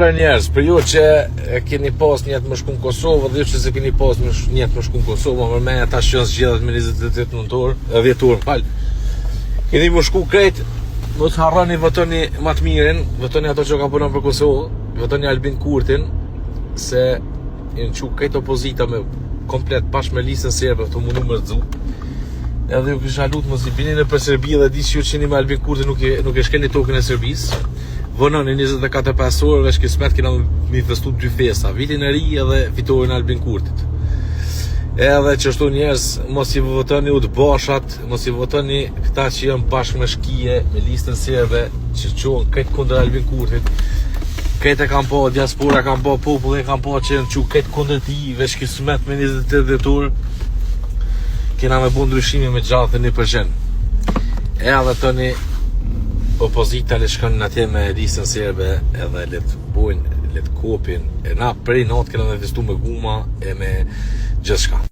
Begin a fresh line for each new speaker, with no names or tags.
Njerëz, për ju që keni pas njetë më shku në Kosovë dhe ju që se keni pas njetë më shku në Kosovë, më me ata që janë zgjedhët me 28 nëntor, vjetur, keni më shku krejt, mos harroni votoni më të mirin, votoni ato që ka punon për Kosovë, votoni Albin Kurtin, se në që krejt opozita me komplet pash me listën serbe të mundu më rëdzu. Edhe ju kisha lutë mos i bini në për Serbi dhe di që ju qeni me Albin Kurtin nuk e shkeni tokën e Serbisë. Vononi 24 orë veç kismet kena mi festu 2 festa, vitin e ri edhe fitorin Albin Kurtit. Edhe që shtu njerëz, mos i votoni udhbashat, mos i votoni këta që janë bashkë me shkije, me listën serbe, që qonë këtë kundër Albin Kurtit. Këtë e kam po, diaspora kam po, popullin kam po që në që këtë kundër ti, veç kismet me 28 dhjetor, kena me bu ndryshimi me gjatë 1%. Edhe tëni, opozita le shkon në atje me listën serbe edhe let bujnë, let kopin, e na prej natë kena me festu me guma e me gjithë shka.